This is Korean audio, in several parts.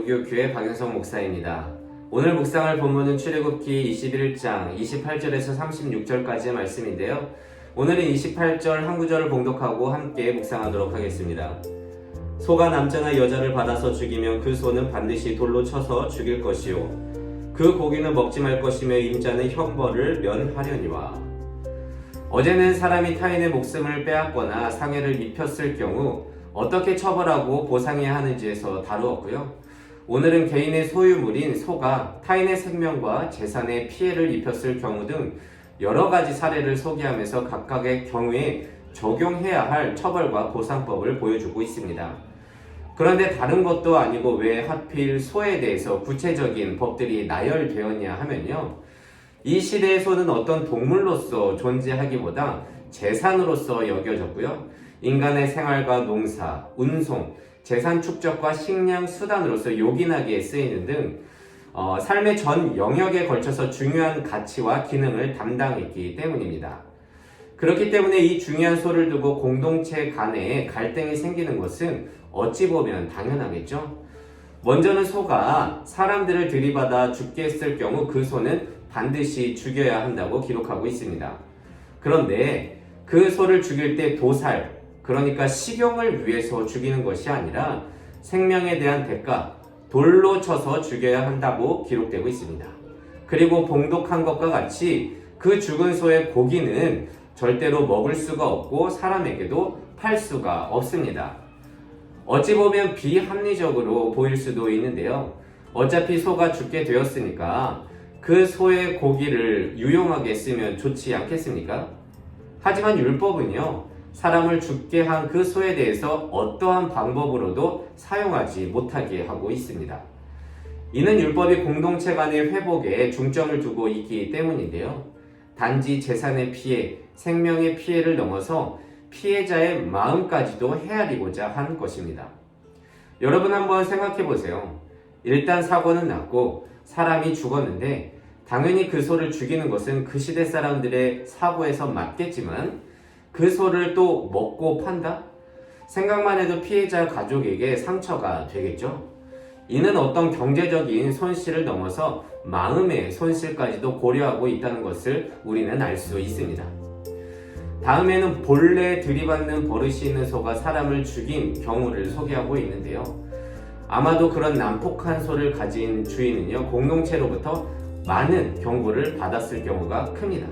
도교교회 박영성 목사입니다. 오늘 묵상할 본문은 출애굽기 21장 28절에서 36절까지의 말씀인데요. 오늘은 28절 한 구절을 봉독하고 함께 묵상하도록 하겠습니다. 소가 남자나 여자를 받아서 죽이면 그 소는 반드시 돌로 쳐서 죽일 것이요 그 고기는 먹지 말 것이며 임자는 형벌을 면하려니와. 어제는 사람이 타인의 목숨을 빼앗거나 상해를 입혔을 경우 어떻게 처벌하고 보상해야 하는지에서 다루었고요. 오늘은 개인의 소유물인 소가 타인의 생명과 재산에 피해를 입혔을 경우 등 여러 가지 사례를 소개하면서 각각의 경우에 적용해야 할 처벌과 보상법을 보여주고 있습니다. 그런데 다른 것도 아니고 왜 하필 소에 대해서 구체적인 법들이 나열되었냐 하면요. 이 시대의 소는 어떤 동물로서 존재하기보다 재산으로서 여겨졌고요. 인간의 생활과 농사, 운송, 재산 축적과 식량 수단으로서 요긴하게 쓰이는 등 삶의 전 영역에 걸쳐서 중요한 가치와 기능을 담당했기 때문입니다. 그렇기 때문에 이 중요한 소를 두고 공동체 간에 갈등이 생기는 것은 어찌 보면 당연하겠죠. 먼저는 소가 사람들을 들이받아 죽게 했을 경우 그 소는 반드시 죽여야 한다고 기록하고 있습니다. 그런데 그 소를 죽일 때 도살, 그러니까 식용을 위해서 죽이는 것이 아니라 생명에 대한 대가, 돌로 쳐서 죽여야 한다고 기록되고 있습니다. 그리고 봉독한 것과 같이 그 죽은 소의 고기는 절대로 먹을 수가 없고 사람에게도 팔 수가 없습니다. 어찌 보면 비합리적으로 보일 수도 있는데요. 어차피 소가 죽게 되었으니까 그 소의 고기를 유용하게 쓰면 좋지 않겠습니까? 하지만 율법은요, 사람을 죽게 한 그 소에 대해서 어떠한 방법으로도 사용하지 못하게 하고 있습니다. 이는 율법이 공동체 간의 회복에 중점을 두고 있기 때문인데요. 단지 재산의 피해, 생명의 피해를 넘어서 피해자의 마음까지도 헤아리고자 한 것입니다. 여러분 한번 생각해 보세요. 일단 사고는 났고 사람이 죽었는데 당연히 그 소를 죽이는 것은 그 시대 사람들의 사고에서 맞겠지만 그 소를 또 먹고 판다? 생각만 해도 피해자 가족에게 상처가 되겠죠? 이는 어떤 경제적인 손실을 넘어서 마음의 손실까지도 고려하고 있다는 것을 우리는 알 수 있습니다. 다음에는 본래 들이받는 버릇이 있는 소가 사람을 죽인 경우를 소개하고 있는데요. 아마도 그런 난폭한 소를 가진 주인은요, 공동체로부터 많은 경고를 받았을 경우가 큽니다.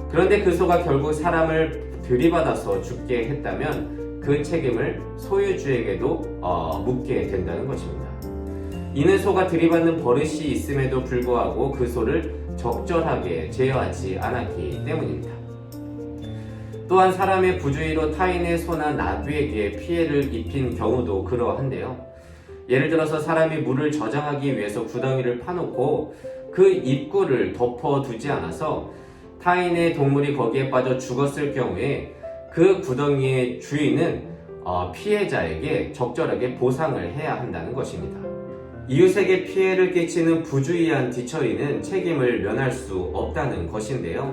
그런데 그 소가 결국 사람을 들이받아서 죽게 했다면 그 책임을 소유주에게도 묻게 된다는 것입니다. 이는 소가 들이받는 버릇이 있음에도 불구하고 그 소를 적절하게 제어하지 않았기 때문입니다. 또한 사람의 부주의로 타인의 소나 나귀에게 피해를 입힌 경우도 그러한데요. 예를 들어서 사람이 물을 저장하기 위해서 구덩이를 파놓고 그 입구를 덮어두지 않아서 타인의 동물이 거기에 빠져 죽었을 경우에 그 구덩이의 주인은 피해자에게 적절하게 보상을 해야 한다는 것입니다. 이웃에게 피해를 끼치는 부주의한 뒤처리는 책임을 면할 수 없다는 것인데요.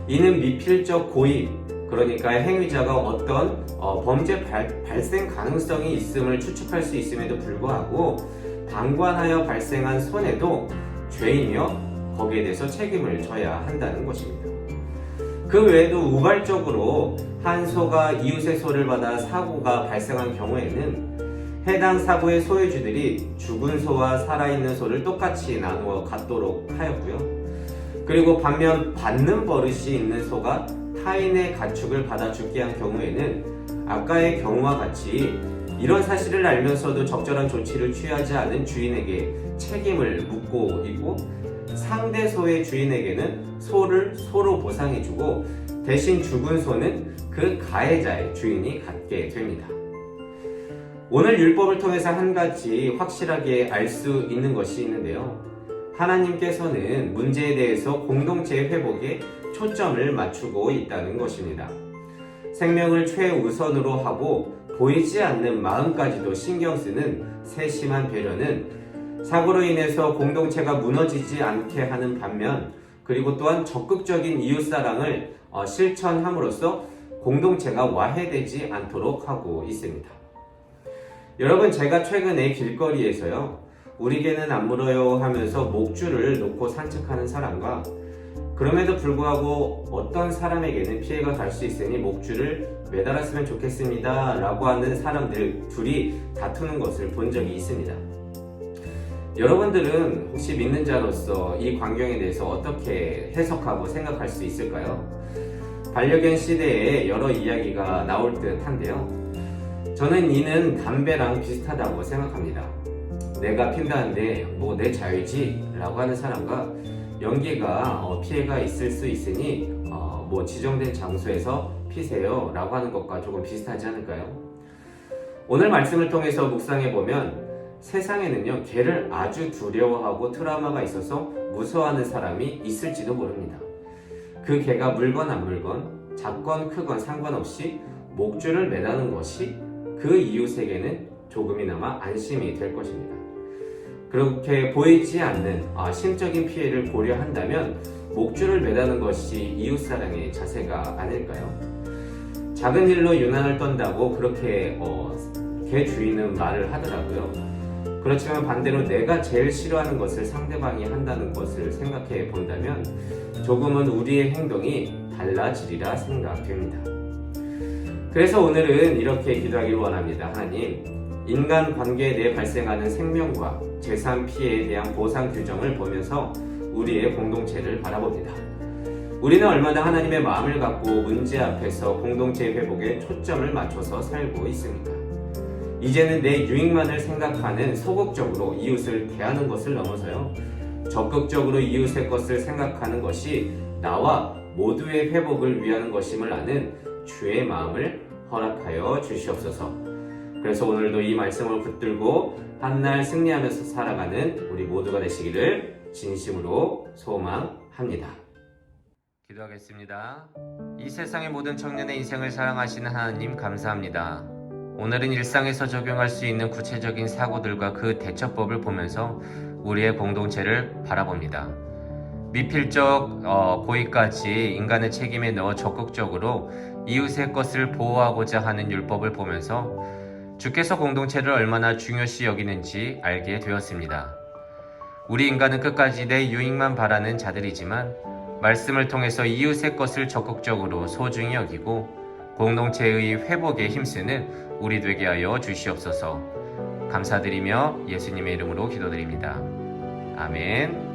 이는 미필적 고의, 그러니까 행위자가 어떤 범죄 발생 가능성이 있음을 추측할 수 있음에도 불구하고 방관하여 발생한 손해도 죄이며 거기에 대해서 책임을 져야 한다는 것입니다. 그 외에도 우발적으로 한 소가 이웃의 소를 받아 사고가 발생한 경우에는 해당 사고의 소유주들이 죽은 소와 살아있는 소를 똑같이 나누어 갖도록 하였고요. 그리고 반면 받는 버릇이 있는 소가 타인의 가축을 받아 죽게 한 경우에는 아까의 경우와 같이 이런 사실을 알면서도 적절한 조치를 취하지 않은 주인에게 책임을 묻고 있고, 상대 소의 주인에게는 소를 소로 보상해주고 대신 죽은 소는 그 가해자의 주인이 갖게 됩니다. 오늘 율법을 통해서 한 가지 확실하게 알 수 있는 것이 있는데요. 하나님께서는 문제에 대해서 공동체의 회복에 초점을 맞추고 있다는 것입니다. 생명을 최우선으로 하고 보이지 않는 마음까지도 신경 쓰는 세심한 배려는 사고로 인해서 공동체가 무너지지 않게 하는 반면, 그리고 또한 적극적인 이웃사랑을 실천함으로써 공동체가 와해되지 않도록 하고 있습니다. 여러분, 제가 최근에 길거리에서요, 우리 개는 안 물어요 하면서 목줄을 놓고 산책하는 사람과, 그럼에도 불구하고 어떤 사람에게는 피해가 갈 수 있으니 목줄을 매달았으면 좋겠습니다 라고 하는 사람들 둘이 다투는 것을 본 적이 있습니다. 여러분들은 혹시 믿는 자로서 이 광경에 대해서 어떻게 해석하고 생각할 수 있을까요? 반려견 시대에 여러 이야기가 나올 듯 한데요. 저는 이는 담배랑 비슷하다고 생각합니다. 내가 핀다는데 뭐 내 자유지 라고 하는 사람과, 연기가 피해가 있을 수 있으니 뭐 지정된 장소에서 피세요 라고 하는 것과 조금 비슷하지 않을까요? 오늘 말씀을 통해서 묵상해보면 세상에는요, 개를 아주 두려워하고 트라우마가 있어서 무서워하는 사람이 있을지도 모릅니다. 그 개가 물건 안 물건, 작건 크건 상관없이 목줄을 매다는 것이 그 이웃에게는 조금이나마 안심이 될 것입니다. 그렇게 보이지 않는 심적인 피해를 고려한다면 목줄을 매다는 것이 이웃사랑의 자세가 아닐까요? 작은 일로 유난을 떤다고 그렇게 개 주인은 말을 하더라고요. 그렇지만 반대로 내가 제일 싫어하는 것을 상대방이 한다는 것을 생각해 본다면 조금은 우리의 행동이 달라지리라 생각됩니다. 그래서 오늘은 이렇게 기도하기를 원합니다. 하나님, 인간관계에 대해 발생하는 생명과 재산 피해에 대한 보상 규정을 보면서 우리의 공동체를 바라봅니다. 우리는 얼마나 하나님의 마음을 갖고 문제 앞에서 공동체 회복에 초점을 맞춰서 살고 있습니까? 이제는 내 유익만을 생각하는 소극적으로 이웃을 대하는 것을 넘어서요, 적극적으로 이웃의 것을 생각하는 것이 나와 모두의 회복을 위하는 것임을 아는 주의 마음을 허락하여 주시옵소서. 그래서 오늘도 이 말씀을 붙들고 한날 승리하면서 살아가는 우리 모두가 되시기를 진심으로 소망합니다. 기도하겠습니다. 이 세상의 모든 청년의 인생을 사랑하시는 하나님, 감사합니다. 오늘은 일상에서 적용할 수 있는 구체적인 사고들과 그 대처법을 보면서 우리의 공동체를 바라봅니다. 미필적 고의까지 인간의 책임에 넣어 적극적으로 이웃의 것을 보호하고자 하는 율법을 보면서 주께서 공동체를 얼마나 중요시 여기는지 알게 되었습니다. 우리 인간은 끝까지 내 유익만 바라는 자들이지만 말씀을 통해서 이웃의 것을 적극적으로 소중히 여기고 공동체의 회복에 힘쓰는 우리 되게 하여 주시옵소서. 감사드리며 예수님의 이름으로 기도드립니다. 아멘.